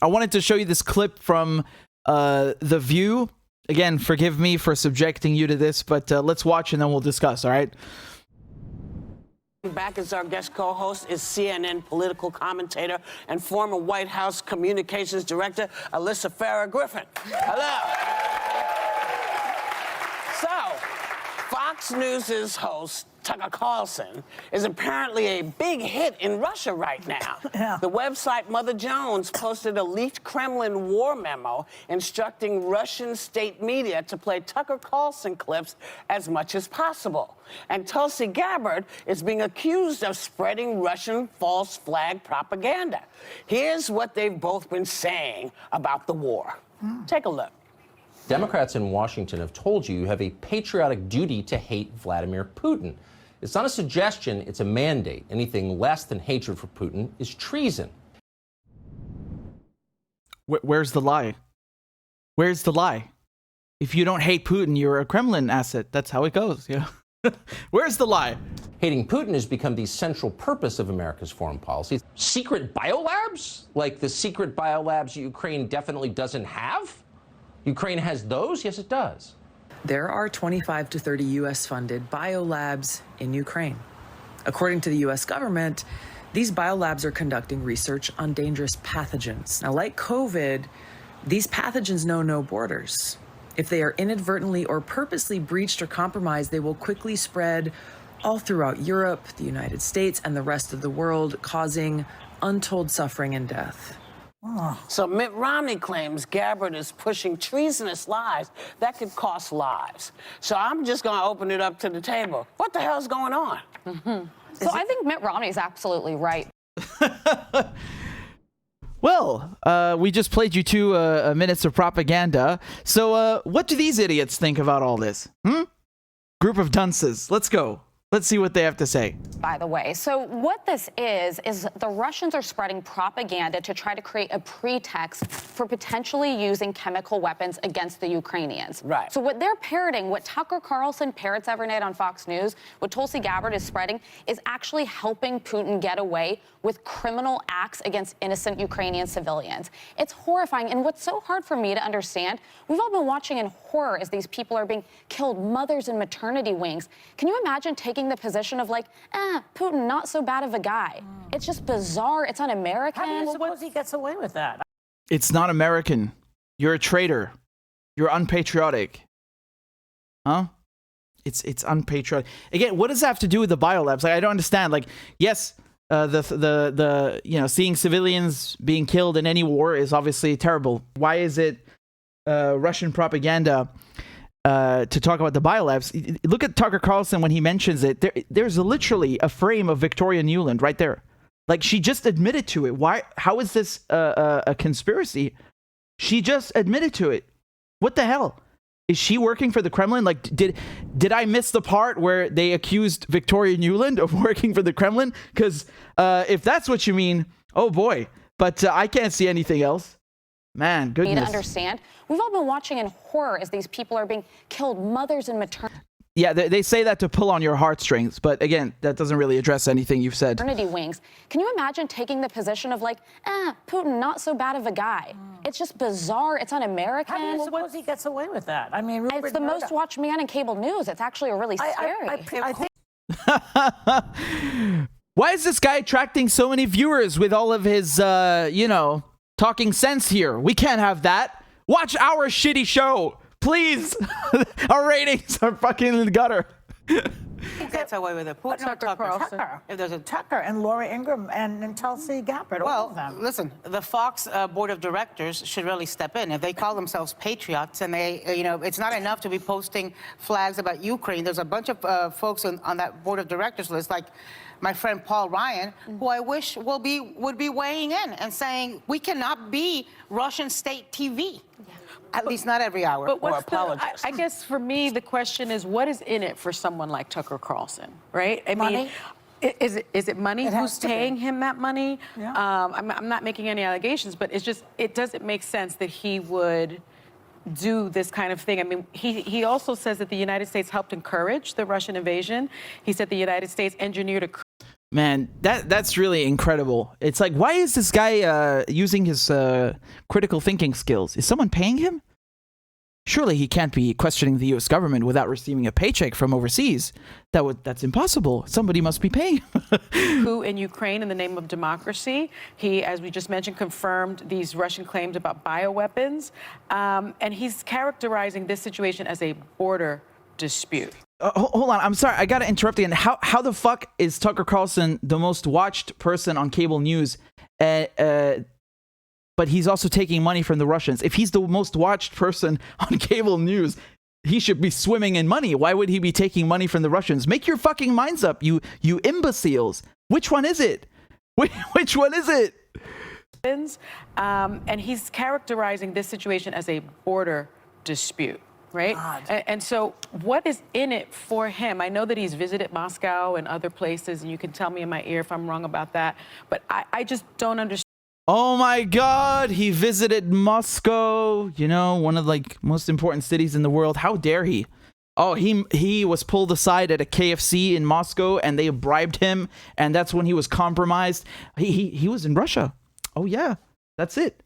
I wanted to show you this clip from The View. Again, forgive me for subjecting you to this, but let's watch and then we'll discuss, all right? Back as our guest co-host is CNN political commentator and former White House communications director, Alyssa Farah Griffin. Hello. So, Fox News' host, Tucker Carlson, is apparently a big hit in Russia right now. Yeah. The website Mother Jones posted a leaked Kremlin war memo instructing Russian state media to play Tucker Carlson clips as much as possible. And Tulsi Gabbard is being accused of spreading Russian false flag propaganda. Here's what they've both been saying about the war. Take a look. Democrats in Washington have told you have a patriotic duty to hate Vladimir Putin. It's not a suggestion, it's a mandate. Anything less than hatred for Putin is treason. Where's the lie? Where's the lie? If you don't hate Putin, you're a Kremlin asset. That's how it goes. Yeah. Where's the lie? Hating Putin has become the central purpose of America's foreign policy. Secret biolabs? Like the secret biolabs Ukraine definitely doesn't have? Ukraine has those? Yes, it does. There are 25 to 30 U.S.-funded biolabs in Ukraine. According to the U.S. government, these biolabs are conducting research on dangerous pathogens. Now, like COVID, these pathogens know no borders. If they are inadvertently or purposely breached or compromised, they will quickly spread all throughout Europe, the United States, and the rest of the world, causing untold suffering and death. So Mitt Romney claims Gabbard is pushing treasonous lies that could cost lives. So I'm just going to open it up to the table. What the hell's going on? So I think Mitt Romney is absolutely right. Well, we just played you 2 minutes of propaganda. So what do these idiots think about all this? Group of dunces. Let's go. Let's see what they have to say. By the way, so what this is the Russians are spreading propaganda to try to create a pretext for potentially using chemical weapons against the Ukrainians. Right. So what they're parroting, what Tucker Carlson parrots every night on Fox News, what Tulsi Gabbard is spreading, is actually helping Putin get away with criminal acts against innocent Ukrainian civilians. It's horrifying, and what's so hard for me to understand, we've all been watching in horror as these people are being killed, mothers in maternity wings. Can you imagine taking the position of like, Putin, not so bad of a guy? It's just bizarre. It's un-American. How do you suppose he gets away with that? It's not American. You're a traitor. You're unpatriotic. Huh? It's unpatriotic. Again, what does that have to do with the biolabs? Like, I don't understand. Like, yes, the seeing civilians being killed in any war is obviously terrible. Why is it Russian propaganda to talk about the biolabs? Look at Tucker Carlson when he mentions it. There's literally a frame of Victoria Nuland right there. Like, she just admitted to it. Why? How is this a conspiracy? She just admitted to it. What the hell? Is she working for the Kremlin? Like, did I miss the part where they accused Victoria Nuland of working for the Kremlin? Because if that's what you mean, oh boy. But I can't see anything else. Man, goodness. To understand, we've all been watching in horror as these people are being killed, mothers in maternity. Yeah, they say that to pull on your heartstrings, but again, that doesn't really address anything you've said. Maternity wings. Can you imagine taking the position of like, Putin, not so bad of a guy? It's just bizarre. It's un-American. How do you suppose he gets away with that? I mean, it's the most watched man in cable news. It's actually really scary. I think Why is this guy attracting so many viewers with all of his, talking sense here? We can't have that. Watch our shitty show. Please. Our ratings are fucking in the gutter. He gets away with it. Putin or Tucker? If there's a Tucker and Laura Ingraham and Tulsi Gabbard, all of them. Listen, the Fox board of directors should really step in. If they call themselves patriots and they, it's not enough to be posting flags about Ukraine. There's a bunch of folks on that board of directors list, like my friend Paul Ryan, who I wish would be weighing in and saying we cannot be Russian state TV. Yeah. At least not every hour. But what's I guess for me, the question is, what is in it for someone like Tucker Carlson, right? I Money? mean, is it money? Who's paying him that money? Yeah. I'm not making any allegations, but it doesn't make sense that he would do this kind of thing. I mean, he also says that the United States helped encourage the Russian invasion. He said the United States engineered a Man, that's really incredible. It's like, why is this guy using his critical thinking skills? Is someone paying him? Surely he can't be questioning the U.S. government without receiving a paycheck from overseas. That's impossible. Somebody must be paying him. Coup in Ukraine in the name of democracy. He, as we just mentioned, confirmed these Russian claims about bioweapons. And he's characterizing this situation as a border dispute. Hold on, I'm sorry, I gotta interrupt again. How the fuck is Tucker Carlson the most watched person on cable news, but he's also taking money from the Russians? If he's the most watched person on cable news, he should be swimming in money. Why would he be taking money from the Russians? Make your fucking minds up, you imbeciles. Which one is it? Which one is it? And he's characterizing this situation as a border dispute. Right? And so what is in it for him? I know that he's visited Moscow and other places, and you can tell me in my ear if I'm wrong about that, but I just don't understand. Oh my God, he visited Moscow, you know, one of like most important cities in the world. How dare he? Oh, he was pulled aside at a KFC in Moscow and they bribed him, and that's when he was compromised. He was in Russia. Oh yeah, that's it.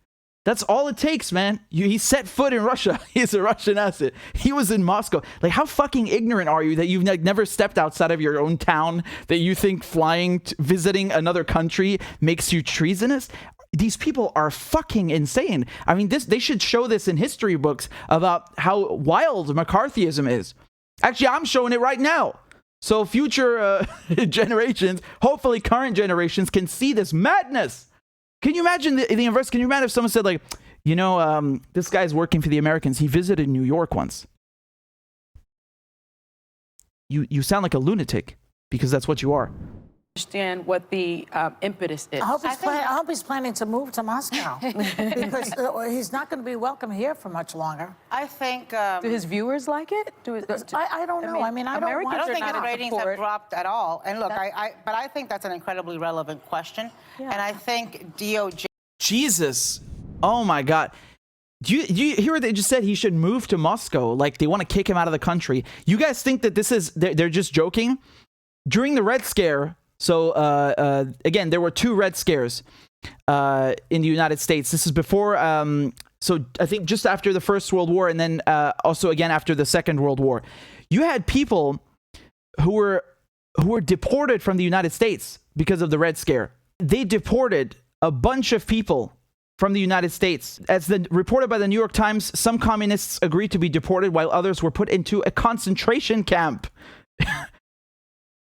That's all it takes, man. He set foot in Russia. He's a Russian asset. He was in Moscow. Like, how fucking ignorant are you that you've never stepped outside of your own town, that you think visiting another country makes you treasonous? These people are fucking insane. I mean, they should show this in history books about how wild McCarthyism is. Actually, I'm showing it right now. So future generations, hopefully current generations, can see this madness. Can you imagine the inverse? Can you imagine if someone said, like, you know, this guy's working for the Americans. He visited New York once. You sound like a lunatic, because that's what you are. Understand what the impetus is. I hope he's planning to move to Moscow because he's not going to be welcome here for much longer. I think. Do his viewers like it? I don't know. I mean, I don't think his ratings have dropped at all. And look, but I think that's an incredibly relevant question. Yeah. And I think DOJ. Jesus. Oh my God. Do you hear what they just said? He should move to Moscow. Like, they want to kick him out of the country. You guys think that they're just joking? During the Red Scare. So, again, there were 2 Red Scares in the United States. This is before, so I think just after the First World War, and then also again after the Second World War. You had people who were deported from the United States because of the Red Scare. They deported a bunch of people from the United States. As reported by the New York Times, some communists agreed to be deported while others were put into a concentration camp.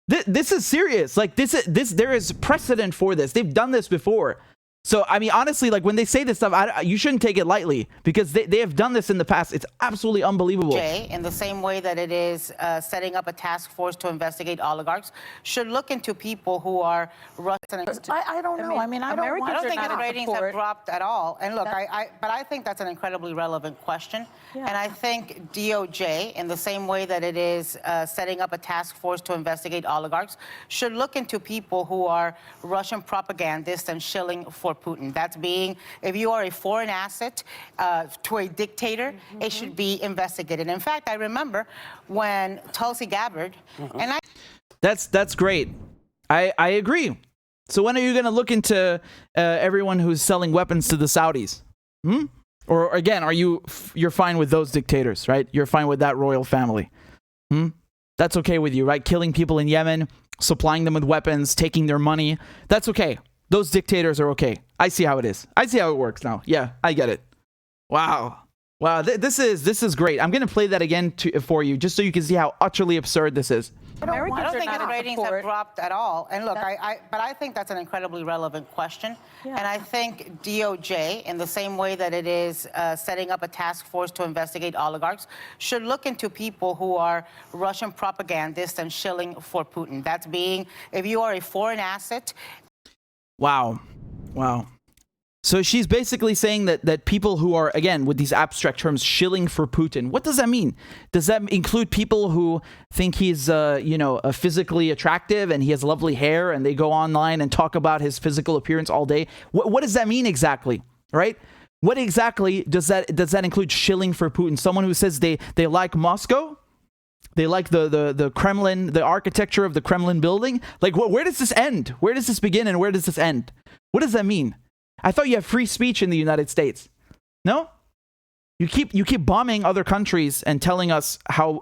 This is serious. Like, there is precedent for this. They've done this before. So, I mean, honestly, like, when they say this stuff, you shouldn't take it lightly, because they have done this in the past. It's absolutely unbelievable. In the same way that it is setting up a task force to investigate oligarchs, should look into people who are Russian. I don't know. I mean, I don't think his ratings have dropped at all. And look, but I think that's an incredibly relevant question. Yeah. And I think DOJ, in the same way that it is setting up a task force to investigate oligarchs, should look into people who are Russian propagandists and shilling for Putin. That's being, if you are a foreign asset to a dictator, it should be investigated. In fact, I remember when Tulsi Gabbard, and That's great. I agree. So when are you going to look into everyone who's selling weapons to the Saudis? Or again, you're fine with those dictators, right? You're fine with that royal family. That's okay with you, right? Killing people in Yemen, supplying them with weapons, taking their money. That's okay. Those dictators are okay. I see how it is. I see how it works now. Yeah, I get it. Wow. This is great. I'm going to play that again for you, just so you can see how utterly absurd this is. I don't think his ratings have dropped at all. And look, but I think that's an incredibly relevant question. Yeah. And I think DOJ, in the same way that it is setting up a task force to investigate oligarchs, should look into people who are Russian propagandists and shilling for Putin. That's being, if you are a foreign asset. Wow. So she's basically saying that people who are, again, with these abstract terms, shilling for Putin. What does that mean? Does that include people who think he's, physically attractive and he has lovely hair and they go online and talk about his physical appearance all day? What does that mean exactly, right? What exactly does that include, shilling for Putin? Someone who says they like Moscow? They like the Kremlin, the architecture of the Kremlin building. Like, where does this end? Where does this begin and where does this end? What does that mean? I thought you have free speech in the United States. No? You keep bombing other countries and telling us how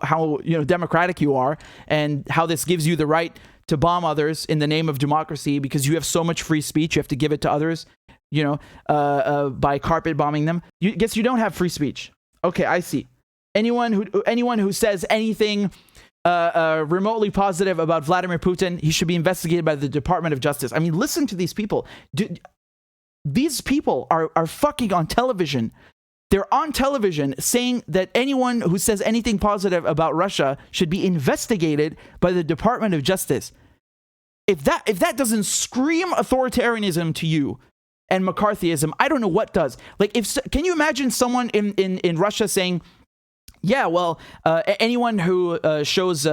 democratic you are and how this gives you the right to bomb others in the name of democracy because you have so much free speech. You have to give it to others, by carpet bombing them. Guess you don't have free speech. Okay, I see. Anyone who says anything remotely positive about Vladimir Putin, he should be investigated by the Department of Justice. I mean, listen to these people. These people are fucking on television. They're on television saying that anyone who says anything positive about Russia should be investigated by the Department of Justice. If that doesn't scream authoritarianism to you and McCarthyism, I don't know what does. Like, can you imagine someone in Russia saying, yeah, well, anyone who shows,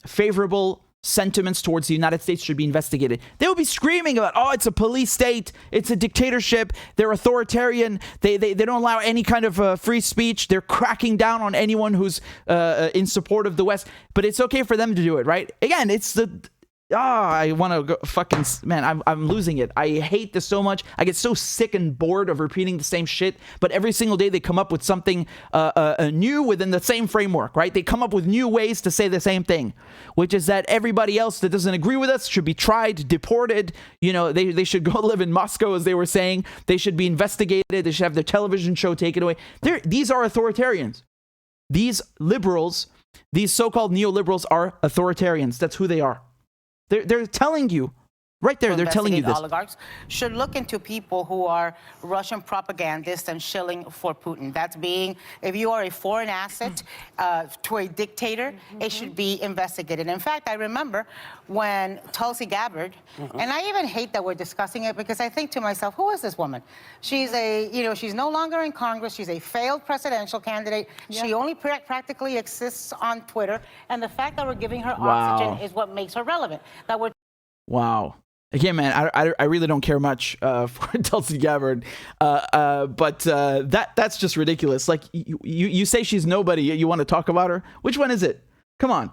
favorable sentiments towards the United States should be investigated. They will be screaming about, oh, it's a police state, it's a dictatorship, they're authoritarian, they don't allow any kind of free speech, they're cracking down on anyone who's in support of the West. But it's okay for them to do it, right? Again, it's the... I want to go fucking... Man, I'm losing it. I hate this so much. I get so sick and bored of repeating the same shit, but every single day they come up with something new within the same framework, right? They come up with new ways to say the same thing, which is that everybody else that doesn't agree with us should be tried, deported. They should go live in Moscow, as they were saying. They should be investigated. They should have their television show taken away. These are authoritarians. These liberals, these so-called neoliberals are authoritarians. That's who they are. They're telling you, right there, they're telling you this. Oligarchs should look into people who are Russian propagandists and shilling for Putin. That's being, if you are a foreign asset to a dictator, it should be investigated. In fact, I remember when Tulsi Gabbard, and I even hate that we're discussing it because I think to myself, who is this woman? She's she's no longer in Congress. She's a failed presidential candidate. Yeah. She only practically exists on Twitter. And the fact that we're giving her oxygen is what makes her relevant. That we're... Wow. Again, man, I really don't care much for Tulsi Gabbard, but that's just ridiculous. Like, you say she's nobody, you want to talk about her? Which one is it? Come on.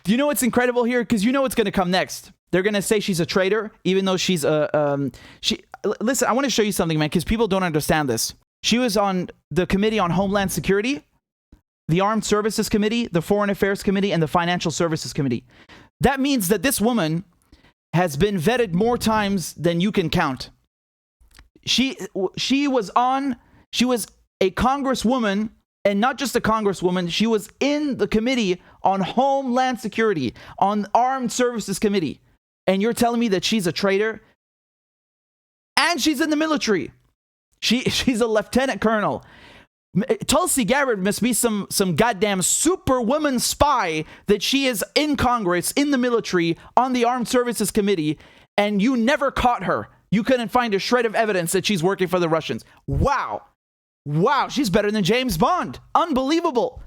Do you know what's incredible here? Because you know what's going to come next. They're going to say she's a traitor, even though she's listen, I want to show you something, man, because people don't understand this. She was on the Committee on Homeland Security, the Armed Services Committee, the Foreign Affairs Committee, and the Financial Services Committee. That means that this woman has been vetted more times than you can count. She was a congresswoman, and not just a congresswoman, she was in the Committee on Homeland Security, on Armed Services Committee. And you're telling me that she's a traitor? And she's in the military. She's a lieutenant colonel. Tulsi Gabbard must be some goddamn superwoman spy that she is in Congress, in the military, on the Armed Services Committee, and you never caught her. You couldn't find a shred of evidence that she's working for the Russians. Wow. Wow, she's better than James Bond. Unbelievable.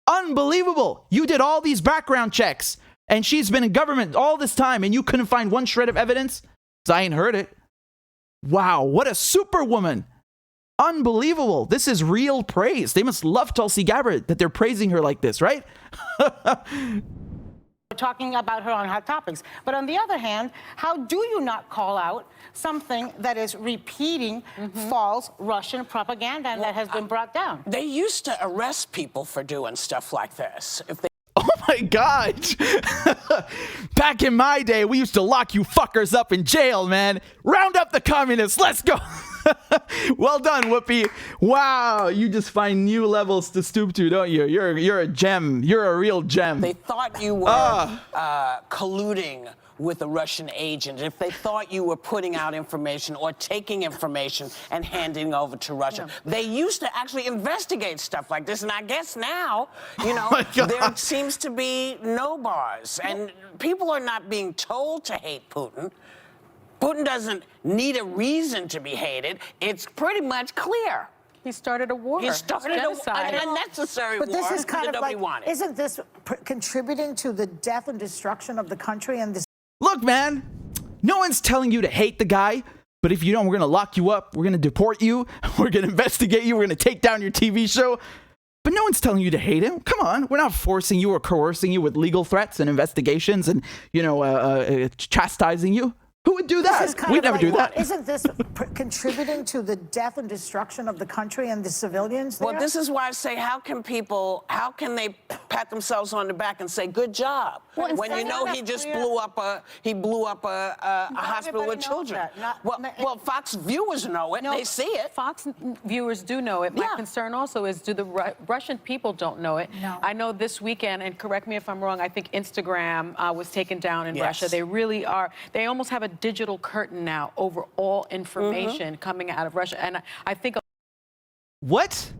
Unbelievable. You did all these background checks, and she's been in government all this time, and you couldn't find one shred of evidence? 'Cause I ain't heard it. Wow, what a superwoman. Unbelievable. This is real praise. They must love Tulsi Gabbard that they're praising her like this, right? Talking about her on Hot Topics. But on the other hand, how do you not call out something that is repeating false Russian propaganda and that has been brought down? They used to arrest people for doing stuff like this. Oh my God. Back in my day, we used to lock you fuckers up in jail, man. Round up the communists. Let's go. Well done, Whoopi. Wow, you just find new levels to stoop to, don't you? You're a gem. You're a real gem. They thought you were colluding with a Russian agent, if they thought you were putting out information or taking information and handing over to Russia. They used to actually investigate stuff like this, and I guess now, there seems to be no bars, and people are not being told to hate Putin. Putin doesn't need a reason to be hated. It's pretty much clear. He started a war. He started an unnecessary war this is kind that of nobody like, wanted. isn't this contributing to the death and destruction of the country and this? Look, man, no one's telling you to hate the guy. But if you don't, we're going to lock you up. We're going to deport you. We're going to investigate you. We're going to take down your TV show. But no one's telling you to hate him. Come on. We're not forcing you or coercing you with legal threats and investigations and, chastising you. Who would do that? We'd never do that. Isn't this contributing to the death and destruction of the country and the civilians there? Well, this is why I say, how can they pat themselves on the back and say, good job? Well, when you know he just blew up a hospital with children. Well, Fox viewers know it. They see it. Fox viewers do know it. My concern also is, do the Russian people don't know it? No. I know this weekend, and correct me if I'm wrong, I think Instagram was taken down in Russia. They really are. They almost have a digital curtain now over all information coming out of Russia. And I think... What?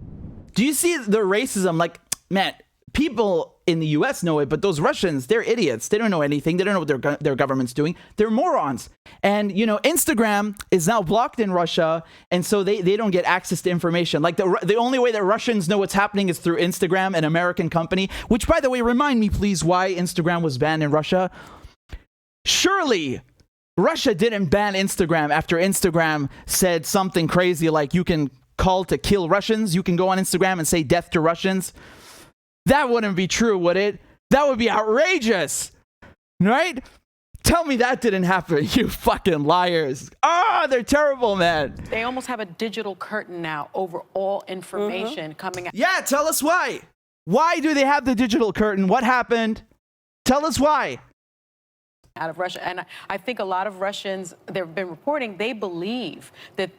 Do you see the racism? Like, man, people in the U.S. know it, but those Russians, they're idiots. They don't know anything. They don't know what their government's doing. They're morons. And, Instagram is now blocked in Russia, and so they don't get access to information. Like, the only way that Russians know what's happening is through Instagram, an American company, which, by the way, remind me, please, why Instagram was banned in Russia. Surely Russia didn't ban Instagram after Instagram said something crazy like you can call to kill Russians. You can go on Instagram and say death to Russians. That wouldn't be true, would it? That would be outrageous, right? Tell me that didn't happen, you fucking liars. They're terrible, man. They almost have a digital curtain now over all information coming out. Yeah, tell us why. Why do they have the digital curtain? What happened? Tell us why. Out of Russia. And I think a lot of Russians, they've been reporting, they believe that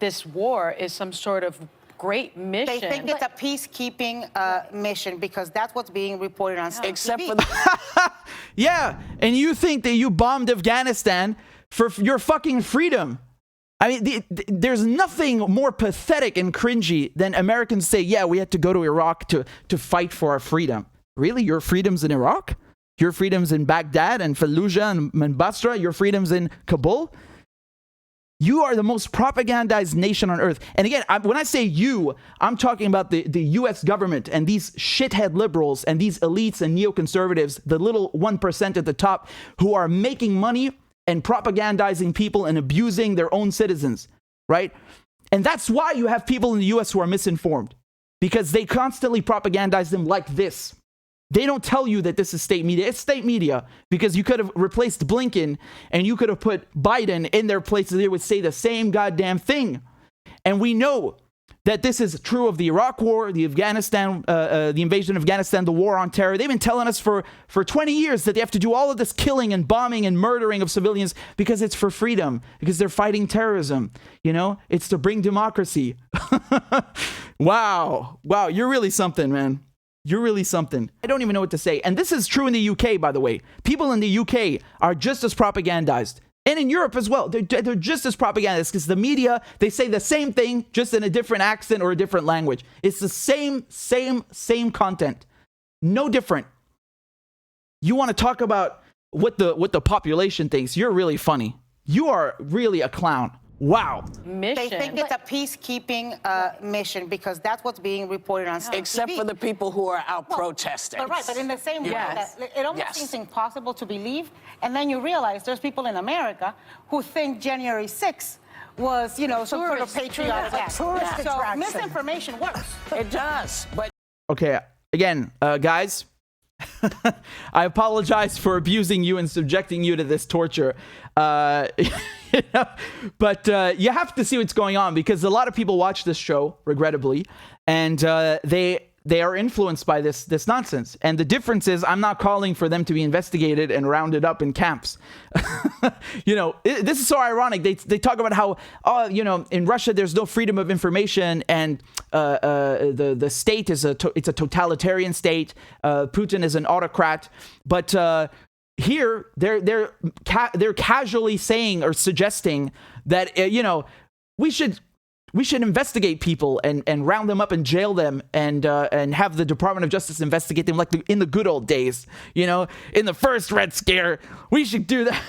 this war is some sort of great mission. They think it's a peacekeeping mission because that's what's being reported on TV. Except for the... Yeah, and you think that you bombed Afghanistan for your fucking freedom. I mean, there's nothing more pathetic and cringy than Americans say, yeah, we had to go to Iraq to fight for our freedom. Really? Your freedom's in Iraq? Your freedom's in Baghdad and Fallujah and Basra? Your freedom's in Kabul? You are the most propagandized nation on earth. And again, when I say you, I'm talking about the U.S. government and these shithead liberals and these elites and neoconservatives, the little 1% at the top who are making money and propagandizing people and abusing their own citizens, right? And that's why you have people in the U.S. who are misinformed, because they constantly propagandize them like this. They don't tell you that this is state media. It's state media because you could have replaced Blinken and you could have put Biden in their place and they would say the same goddamn thing. And we know that this is true of the Iraq war, the Afghanistan, the invasion of Afghanistan, the war on terror. They've been telling us for 20 years that they have to do all of this killing and bombing and murdering of civilians because it's for freedom, because they're fighting terrorism. It's to bring democracy. Wow, you're really something, man. You're really something. I don't even know what to say. And this is true in the UK, by the way. People in the UK are just as propagandized. And in Europe as well. They're just as propagandized because the media, they say the same thing, just in a different accent or a different language. It's the same content. No different. You want to talk about what the population thinks. You're really funny. You are really a clown. Wow. They think it's a peacekeeping mission because that's what's being reported on TV. Except for the people who are out protesting. But in the same way, it almost seems impossible to believe. And then you realize there's people in America who think January 6th was, some sort of patriotic act. So misinformation works. It does. But okay, again, guys, I apologize for abusing you and subjecting you to this torture. But you have to see what's going on because a lot of people watch this show, regrettably, and they are influenced by this nonsense. And the difference is I'm not calling for them to be investigated and rounded up in camps. This is so ironic. They talk about how, in Russia there's no freedom of information and the state is it's a totalitarian state. Putin is an autocrat. But here, they're casually saying or suggesting that we should investigate people and round them up and jail them and have the Department of Justice investigate them like in the good old days, in the first Red Scare. We should do that.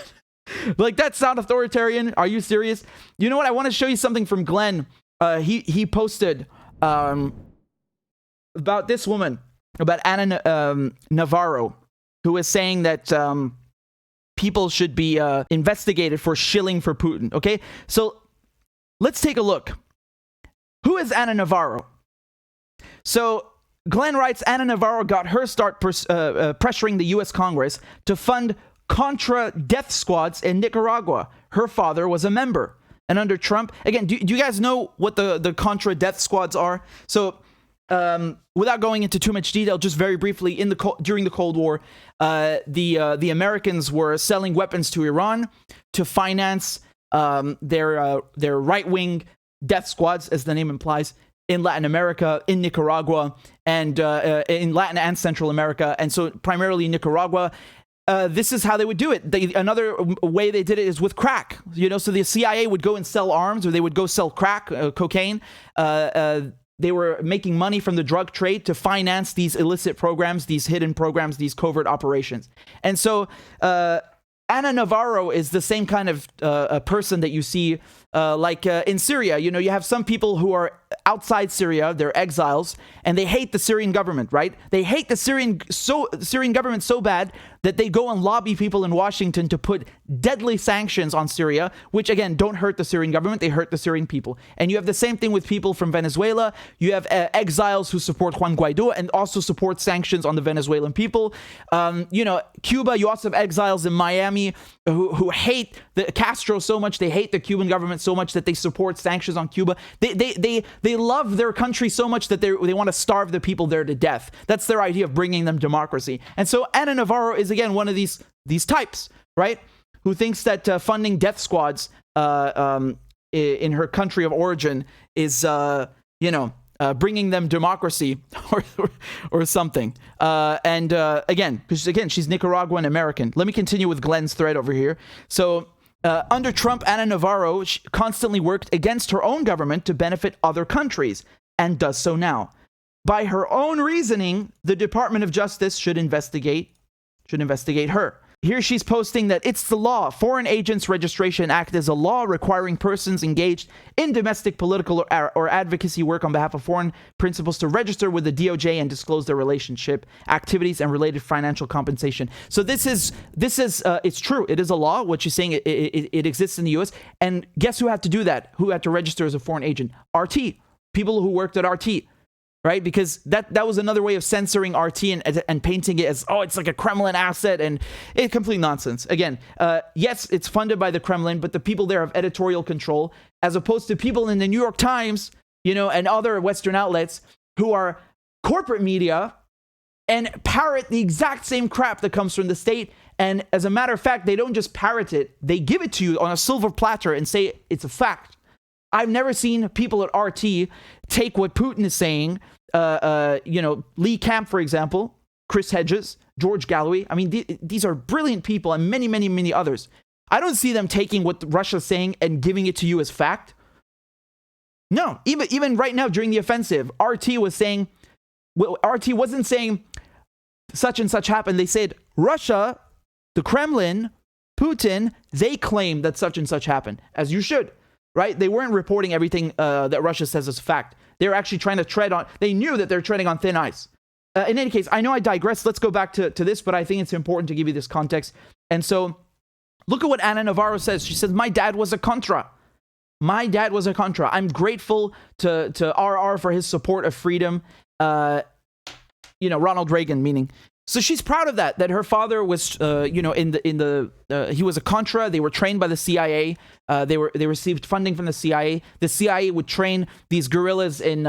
Like, that's not authoritarian. Are you serious? You know what? I want to show you something from Glenn. He posted about this woman, about Anna Navarro, who is saying that people should be investigated for shilling for Putin. Okay, so let's take a look. Who is Ana Navarro? So Glenn writes, Ana Navarro got her start pressuring the U.S. Congress to fund Contra death squads in Nicaragua. Her father was a member. And under Trump, again, do you guys know what the Contra death squads are? So without going into too much detail, just very briefly, during the Cold War, the Americans were selling weapons to Iran to finance their right-wing death squads, as the name implies, in Latin America, in Nicaragua, and in Latin and Central America. And so primarily Nicaragua. This is how they would do it. Another way they did it is with crack. So the CIA would go and sell arms, or they would go sell crack, cocaine. They were making money from the drug trade to finance these illicit programs, these hidden programs, these covert operations. And so Ana Navarro is the same kind of a person that you see like in Syria. You have some people who are outside Syria, they're exiles, and they hate the Syrian government, right? They hate the Syrian government so bad that they go and lobby people in Washington to put deadly sanctions on Syria, which again don't hurt the Syrian government, they hurt the Syrian people. And you have the same thing with people from Venezuela. You have exiles who support Juan Guaido and also support sanctions on the Venezuelan people. Cuba, you also have exiles in Miami who hate the Castro so much, they hate the Cuban government so much that they support sanctions on Cuba. They love their country so much that they want to starve the people there to death. That's their idea of bringing them democracy. And so Ana Navarro is again one of these types, right? Who thinks that funding death squads in her country of origin is bringing them democracy or something. Again, she's Nicaraguan American. Let me continue with Glenn's thread over here. So under Trump, Ana Navarro constantly worked against her own government to benefit other countries, and does so now. By her own reasoning, the Department of Justice should investigate her. Here she's posting that it's the law. Foreign Agents Registration Act is a law requiring persons engaged in domestic, political, or advocacy work on behalf of foreign principals to register with the DOJ and disclose their relationship, activities, and related financial compensation. So this is it's true. It is a law. What she's saying, it exists in the U.S. And guess who had to do that? Who had to register as a foreign agent? RT. People who worked at RT. Right? Because that was another way of censoring RT and painting it as, it's like a Kremlin asset, and it's complete nonsense. Again, yes, it's funded by the Kremlin, but the people there have editorial control, as opposed to people in the New York Times, and other Western outlets who are corporate media and parrot the exact same crap that comes from the state. And as a matter of fact, they don't just parrot it, they give it to you on a silver platter and say it's a fact. I've never seen people at RT take what Putin is saying, Lee Camp, for example, Chris Hedges, George Galloway. I mean, these are brilliant people, and many, many, many others. I don't see them taking what Russia's saying and giving it to you as fact. No, even right now during the offensive, RT wasn't saying such and such happened. They said Russia, the Kremlin, Putin, they claim that such and such happened, as you should. Right? They weren't reporting everything that Russia says as fact. They were actually trying to they knew that they're treading on thin ice. In any case, I know I digress. Let's go back to this, but I think it's important to give you this context. And so, look at what Ana Navarro says. She says, my dad was a Contra. My dad was a Contra. I'm grateful to RR for his support of freedom. Ronald Reagan, meaning. So she's proud of that her father was, he was a Contra. They were trained by the CIA. They received funding from the CIA. The CIA would train these guerrillas in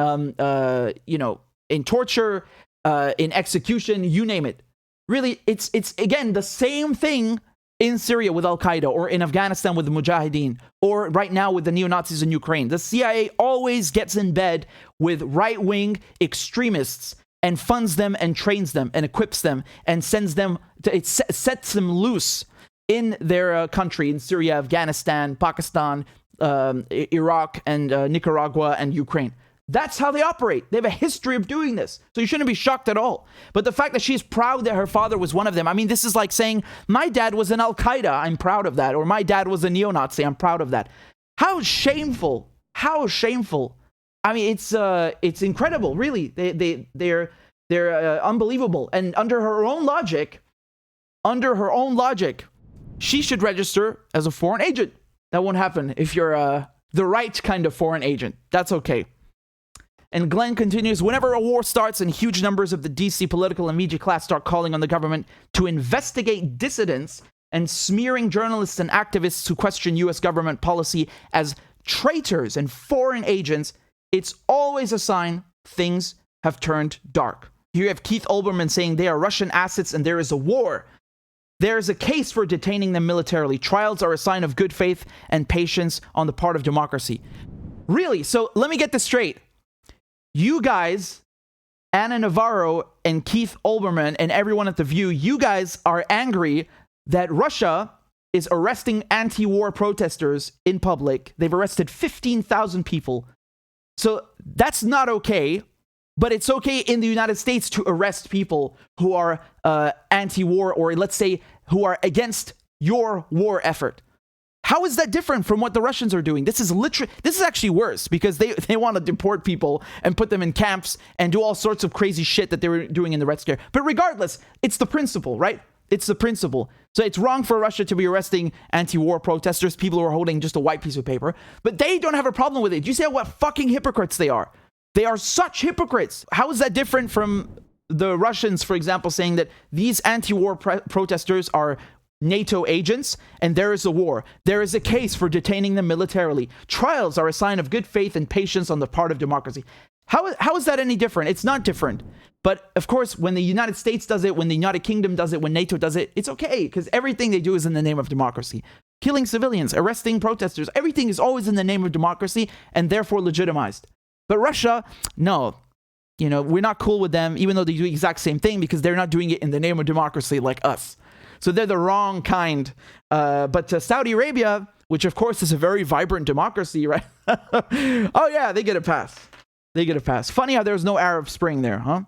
torture, in execution, you name it. Really, it's again the same thing in Syria with Al Qaeda, or in Afghanistan with the Mujahideen, or right now with the neo-Nazis in Ukraine. The CIA always gets in bed with right-wing extremists and funds them and trains them and equips them and sends them it sets them loose in their country, in Syria, Afghanistan, Pakistan, Iraq, and Nicaragua and Ukraine. That's how they operate. They have a history of doing this. So you shouldn't be shocked at all. But the fact that she's proud that her father was one of them, I mean, this is like saying, my dad was an Al-Qaeda, I'm proud of that. Or my dad was a neo-Nazi, I'm proud of that. How shameful. How shameful. I mean, it's incredible, really. They're unbelievable. And under her own logic, she should register as a foreign agent. That won't happen if you're the right kind of foreign agent. That's okay. And Glenn continues, whenever a war starts and huge numbers of the DC political and media class start calling on the government to investigate dissidents and smearing journalists and activists who question US government policy as traitors and foreign agents, it's always a sign things have turned dark. Here you have Keith Olbermann saying they are Russian assets and there is a war. There is a case for detaining them militarily. Trials are a sign of good faith and patience on the part of democracy. Really? So let me get this straight. You guys, Ana Navarro and Keith Olbermann and everyone at The View, you guys are angry that Russia is arresting anti-war protesters in public. They've arrested 15,000 people. So that's not okay, but it's okay in the United States to arrest people who are anti-war, or let's say who are against your war effort. How is that different from what the Russians are doing? This is actually worse, because they want to deport people and put them in camps and do all sorts of crazy shit that they were doing in the Red Scare. But regardless, it's the principle, right? It's the principle. So it's wrong for Russia to be arresting anti-war protesters, people who are holding just a white piece of paper. But they don't have a problem with it. Do you see what fucking hypocrites they are? They are such hypocrites. How is that different from the Russians, for example, saying that these anti-war protesters are NATO agents, and there is a war. There is a case for detaining them militarily. Trials are a sign of good faith and patience on the part of democracy. How is that any different? It's not different. But of course, when the United States does it, when the United Kingdom does it, when NATO does it, it's okay, because everything they do is in the name of democracy. Killing civilians, arresting protesters, everything is always in the name of democracy and therefore legitimized. But Russia, no. You know, we're not cool with them, even though they do the exact same thing, because they're not doing it in the name of democracy like us. So they're the wrong kind. But Saudi Arabia, which of course is a very vibrant democracy, right? Oh yeah, they get a pass. They get a pass. Funny how there's no Arab Spring there, huh?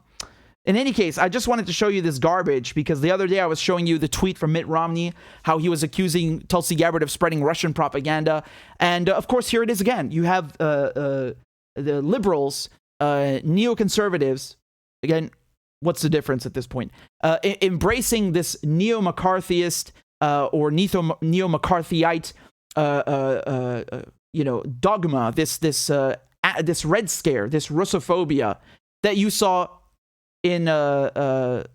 In any case, I just wanted to show you this garbage, because the other day I was showing you the tweet from Mitt Romney, how he was accusing Tulsi Gabbard of spreading Russian propaganda. And of course, here it is again. You have the liberals, neoconservatives, again, what's the difference at this point? Embracing this neo-McCarthyist or neo-McCarthyite, dogma, this Red Scare, this Russophobia that you saw in the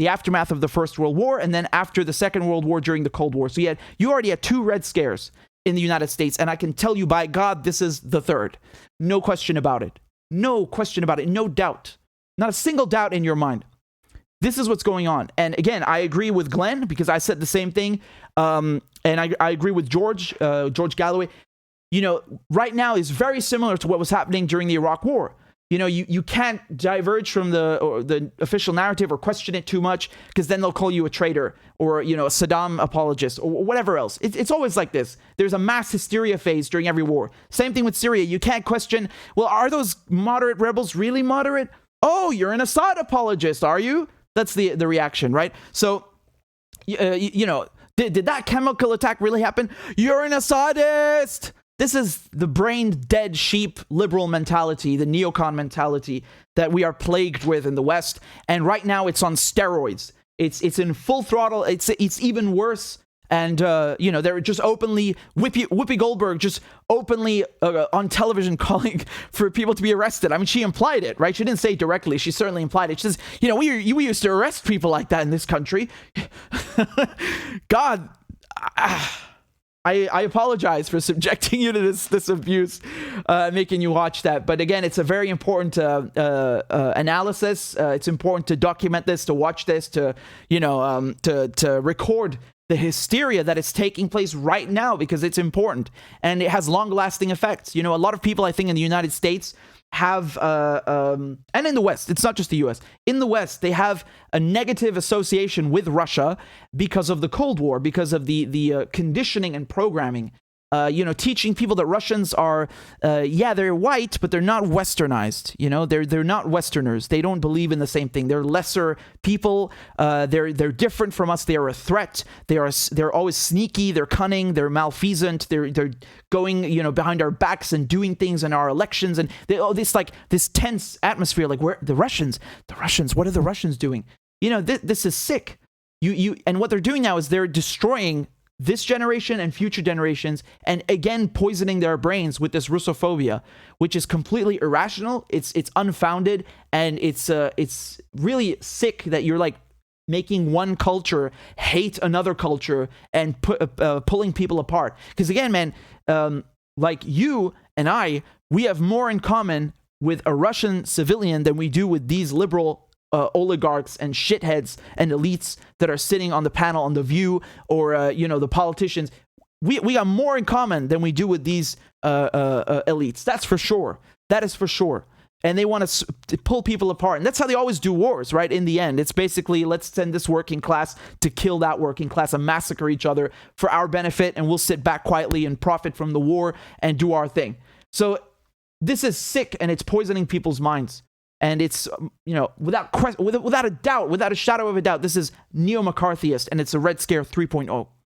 aftermath of the First World War, and then after the Second World War during the Cold War. So you already had 2 Red Scares in the United States, and I can tell you, by God, this is the third. No question about it. No question about it. No doubt. Not a single doubt in your mind. This is what's going on. And again, I agree with Glenn, because I said the same thing. And I agree with George Galloway. You know, right now is very similar to what was happening during the Iraq War. You know, you can't diverge from the official narrative or question it too much, because then they'll call you a traitor or, you know, a Saddam apologist or whatever else. It's always like this. There's a mass hysteria phase during every war. Same thing with Syria. You can't question, well, are those moderate rebels really moderate? Oh, you're an Assad apologist, are you? That's the reaction, right? So, you know, did that chemical attack really happen? You're an Assadist! This is the brain-dead sheep liberal mentality, the neocon mentality that we are plagued with in the West. And right now it's on steroids. It's in full throttle. It's even worse. And, you know, they're just openly, Whoopi Goldberg just openly on television calling for people to be arrested. I mean, she implied it, right? She didn't say it directly. She certainly implied it. She says, you know, we used to arrest people like that in this country. God, I apologize for subjecting you to this abuse, making you watch that. But again, it's a very important analysis. It's important to document this, to watch this, to, you know, to record the hysteria that is taking place right now, because it's important and it has long-lasting effects. You know, a lot of people, I think, in the United States have, and in the West, it's not just the US, in the West, they have a negative association with Russia because of the Cold War, because of the conditioning and programming. You know, teaching people that Russians are, they're white, but they're not westernized. You know, they're not Westerners. They don't believe in the same thing. They're lesser people. They're different from us. They are a threat. They're always sneaky. They're cunning. They're malfeasant. They're going, you know, behind our backs and doing things in our elections. And this tense atmosphere. Like, where the Russians? What are the Russians doing? You know, this is sick. And what they're doing now is they're destroying this generation and future generations, and again poisoning their brains with this Russophobia, which is completely irrational. It's unfounded, and it's really sick that you're like making one culture hate another culture and pulling people apart. Because again, man, like you and I, we have more in common with a Russian civilian than we do with these liberal oligarchs and shitheads and elites that are sitting on the panel on The View, or the politicians. We got more in common than we do with these elites. That's for sure. That is for sure. And they want to pull people apart. And that's how they always do wars, right? In the end, it's basically, let's send this working class to kill that working class and massacre each other for our benefit, and we'll sit back quietly and profit from the war and do our thing. So this is sick, and it's poisoning people's minds. And it's, without a doubt, without a shadow of a doubt, this is neo-McCarthyist, and it's a Red Scare 3.0.